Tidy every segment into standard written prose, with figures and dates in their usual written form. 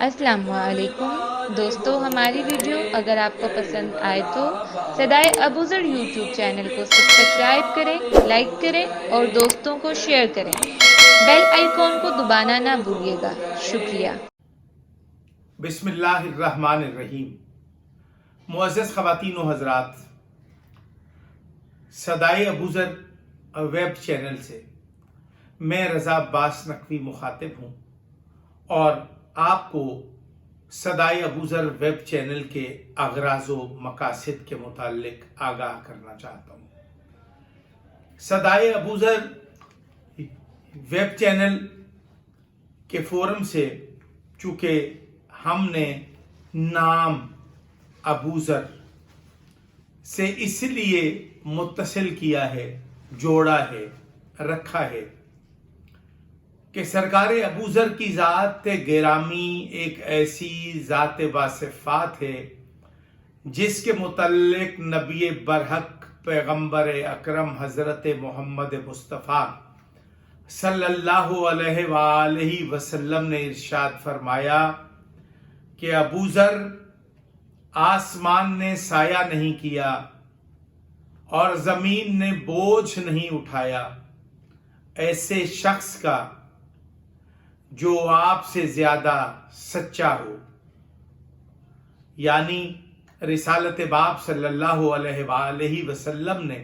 السلام علیکم دوستو، ہماری ویڈیو اگر آپ کو پسند آئے تو صدائے ابوذر یوٹیوب چینل کو سبسکرائب کریں، لائک کریں اور دوستوں کو شیئر کریں۔ بیل آئیکن کو دبانا نہ بھولیے گا۔ شکریہ۔ بسم اللہ الرحمن الرحیم۔ معزز خواتین و حضرات، صدائے ابوذر ویب چینل سے میں رضا عباس نقوی مخاطب ہوں اور آپ کو صدائے ابوذر ویب چینل کے اغراض و مقاصد کے متعلق آگاہ کرنا چاہتا ہوں۔ صدائے ابوذر ویب چینل کے فورم سے چونکہ ہم نے نام ابوذر سے اس لیے متصل کیا ہے، جوڑا ہے، رکھا ہے کہ سرکار ابوذر کی ذات گرامی ایک ایسی ذات باصفات ہے جس کے متعلق نبی برحق پیغمبر اکرم حضرت محمد مصطفیٰ صلی اللہ علیہ وآلہ وسلم نے ارشاد فرمایا کہ ابوذر آسمان نے سایہ نہیں کیا اور زمین نے بوجھ نہیں اٹھایا ایسے شخص کا جو آپ سے زیادہ سچا ہو، یعنی رسالت باب صلی اللہ علیہ وآلہ وسلم نے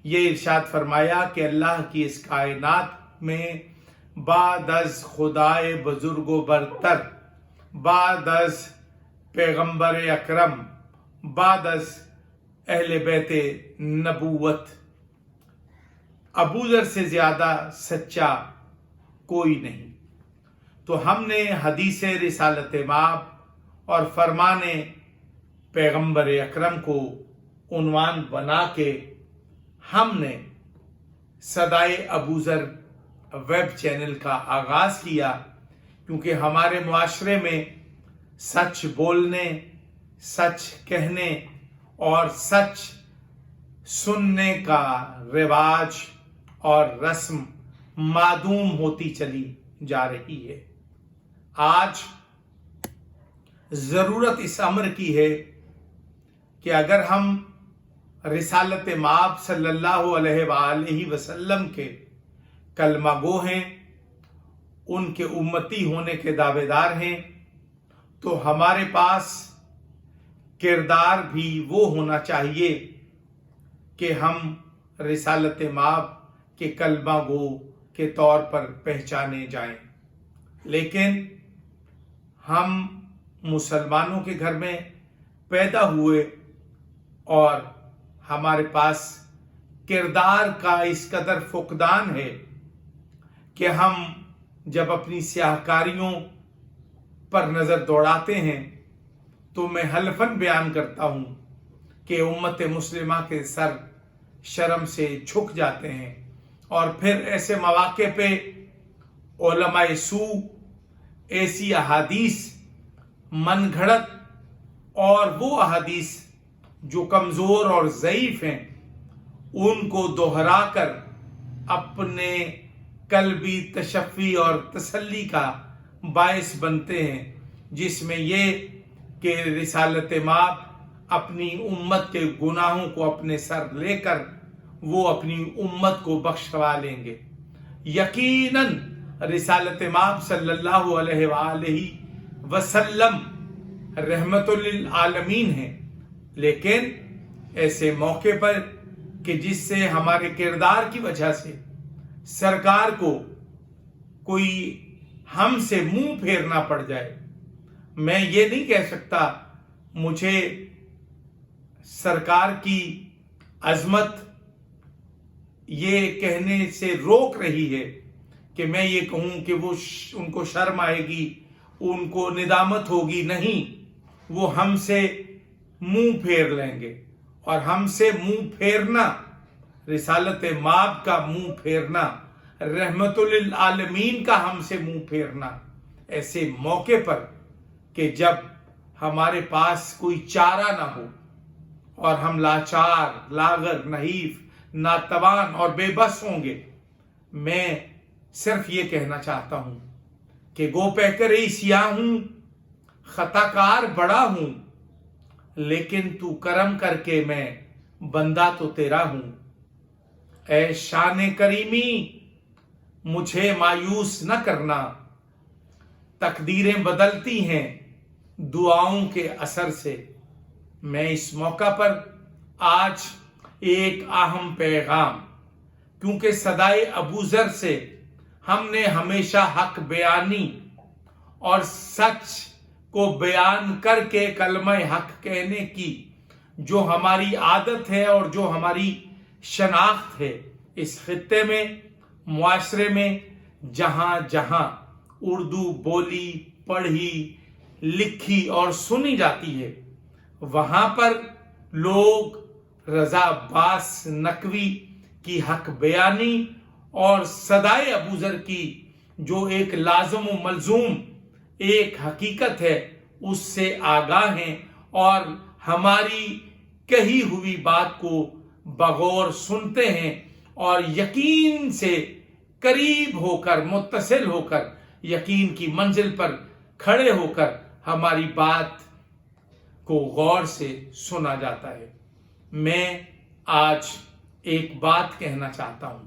یہ ارشاد فرمایا کہ اللہ کی اس کائنات میں بعد از خدائے بزرگ و برتر، بعد از پیغمبر اکرم، بعد از اہل بیت نبوت، ابوذر سے زیادہ سچا کوئی نہیں۔ تو ہم نے حدیث رسالت مآب اور فرمان پیغمبر اکرم کو عنوان بنا کے ہم نے صدائے ابوذر ویب چینل کا آغاز کیا، کیونکہ ہمارے معاشرے میں سچ بولنے، سچ کہنے اور سچ سننے کا رواج اور رسم معدوم ہوتی چلی جا رہی ہے۔ آج ضرورت اس امر کی ہے کہ اگر ہم رسالت مآب صلی اللہ علیہ وآلہ وسلم کے کلمہ گو ہیں، ان کے امتی ہونے کے دعوے دار ہیں، تو ہمارے پاس کردار بھی وہ ہونا چاہیے کہ ہم رسالت مآب کے کلمہ گو کے طور پر پہچانے جائیں۔ لیکن ہم مسلمانوں کے گھر میں پیدا ہوئے اور ہمارے پاس کردار کا اس قدر فقدان ہے کہ ہم جب اپنی سیاہکاریوں پر نظر دوڑاتے ہیں تو میں حلفاً بیان کرتا ہوں کہ امت مسلمہ کے سر شرم سے جھک جاتے ہیں، اور پھر ایسے مواقع پہ علماء سوء ایسی احادیث من گھڑت اور وہ احادیث جو کمزور اور ضعیف ہیں ان کو دہرا کر اپنے قلبی تشفی اور تسلی کا باعث بنتے ہیں، جس میں یہ کہ رسالت مآب اپنی امت کے گناہوں کو اپنے سر لے کر وہ اپنی امت کو بخشوا لیں گے۔ یقیناً رسالت مآب صلی اللہ علیہ وآلہ وسلم رحمت للعالمین ہے، لیکن ایسے موقع پر کہ جس سے ہمارے کردار کی وجہ سے سرکار کو کوئی ہم سے منہ پھیرنا پڑ جائے، میں یہ نہیں کہہ سکتا مجھے سرکار کی عظمت یہ کہنے سے روک رہی ہے کہ میں یہ کہوں کہ وہ ان کو شرم آئے گی، ان کو ندامت ہوگی، نہیں، وہ ہم سے منہ پھیر لیں گے، اور ہم سے منہ پھیرنا، رسالت مآب کا منہ پھیرنا، رحمت للعالمین کا ہم سے منہ پھیرنا، ایسے موقع پر کہ جب ہمارے پاس کوئی چارہ نہ ہو اور ہم لاچار، لاغر، نحیف، ناتوان اور بے بس ہوں گے، میں صرف یہ کہنا چاہتا ہوں کہ گو پیکر سیاہ ہوں खताकार बड़ा हूं, लेकिन तू करम करके मैं बंदा तो तेरा हूं। ऐ शान करीमी मुझे मायूस न करना, तकदीरें बदलती हैं दुआओं के असर से। मैं इस मौका पर आज एक अहम पैगाम, क्योंकि सदाए अबू जर से हमने हमेशा हक बयानी और सच को बयान करके कलमा हक कहने की जो हमारी आदत है और जो हमारी शनाख्त है, इस खित्ते में, मुआशरे में जहां जहां उर्दू बोली, पढ़ी, लिखी और सुनी जाती है, वहां पर लोग रजा अब्बास नकवी की हक बयानी और सदाए अबू जर की जो एक लाजम व मलजूम एक हकीकत है, उससे आगाह हैं और हमारी कही हुई बात को बगौर सुनते हैं और यकीन से करीब होकर, मुत्तसिल होकर, यकीन की मंजिल पर खड़े होकर हमारी बात को गौर से सुना जाता है। मैं आज एक बात कहना चाहता हूं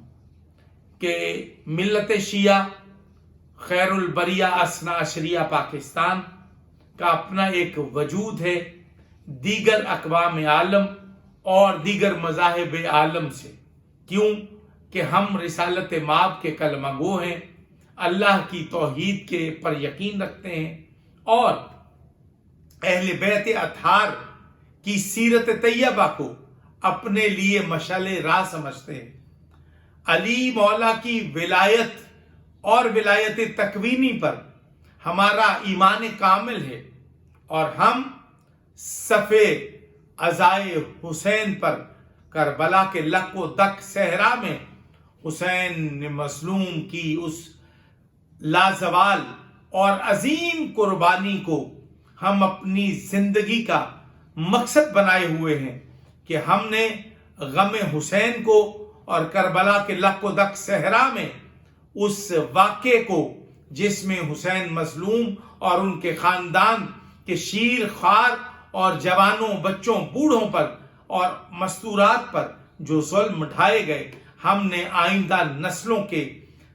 कि मिल्लत शिया खैरुल बरिया असना अशरिया पाकिस्तान का अपना एक वजूद है दीगर अक़वाम आलम और दीगर मज़ाहिब आलम से। क्यों कि हम रिसालत माब के कलमा गो हैं, अल्लाह की तौहीद के पर यकीन रखते हैं और अहले बैत अतहार की सीरत तैयबा को अपने लिए मशाले राह समझते हैं। अली मौला की विलायत और विलायत तकवीनी पर हमारा ईमान कामिल है और हम सफ़े अज़ाए हुसैन पर करबला के लको दक सहरा में हुसैन मसलूम की उस लाजवाल और अजीम कुर्बानी को हम अपनी जिंदगी का मकसद बनाए हुए हैं कि हमने गम हुसैन को और करबला के लको दक सहरा में उस वाक़े को जिसमें हुसैन मजलूम और उनके खानदान के शीर खार और जवानों, बच्चों, बूढ़ों पर और मस्तूरात पर जो जुल्म ढाए गए, हमने आइंदा नस्लों के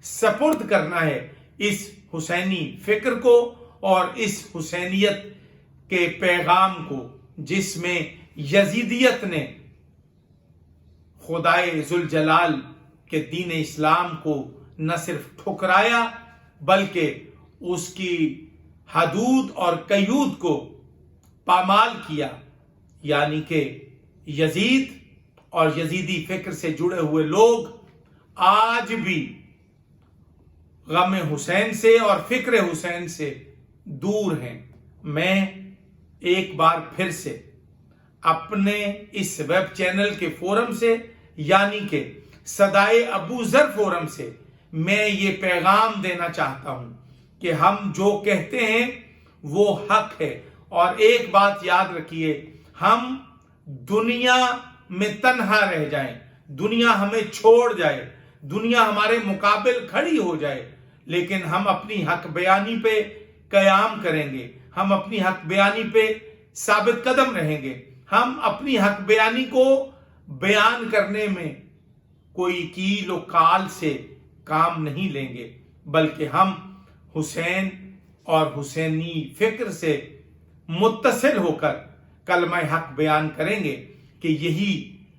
सपुर्द करना है इस हुसैनी फिक्र को और इस हुसैनियत के पैगाम को, जिसमें यजीदियत ने खुदाए जुल जलाल के दीन इस्लाम को न सिर्फ ठुकराया बल्कि उसकी हदूद और कयूद को पामाल किया। यानी कि यजीद और यजीदी फिक्र से जुड़े हुए लोग आज भी गम हुसैन से और फिक्र हुसैन से दूर हैं। मैं एक बार फिर से अपने इस वेब चैनल के फोरम से यानी कि सदाए अबू जर फोरम से मैं ये पैगाम देना चाहता हूं कि हम जो कहते हैं वो हक है। और एक बात याद रखिए, हम दुनिया में तन्हा रह जाएं, दुनिया हमें छोड़ जाए, दुनिया हमारे मुकाबिल खड़ी हो जाए, लेकिन हम अपनी हक बयानी पे कयाम करेंगे, हम अपनी हक बयानी पे साबित कदम रहेंगे। हम अपनी हक बयानी को बयान करने में कोई कील और काल से काम नहीं लेंगे, बल्कि हम हुसैन और हुसैनी फिक्र से मुत्तसिल होकर कलमा हक बयान करेंगे कि यही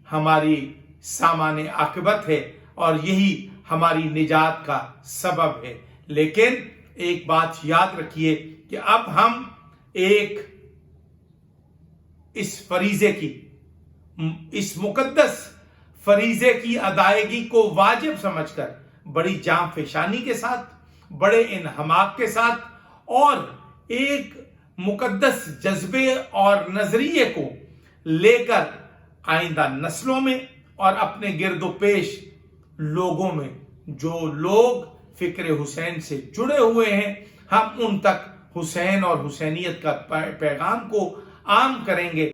हमारी सामाने आकिबत है और यही हमारी निजात का सबब है। लेकिन एक बात याद रखिए कि अब हम एक इस फरीजे की, इस मुकद्दस फरीजे की अदायगी को वाजिब समझकर बड़ी जांफेशानी के साथ, बड़े इन्हमाक के साथ और एक मुकद्दस जज्बे और नजरिए को लेकर आइंदा नस्लों में और अपने गिरदो पेश लोगों में जो लोग फिक्र हुसैन से जुड़े हुए हैं, हम उन तक हुसैन और हुसैनियत का पैगाम को आम करेंगे।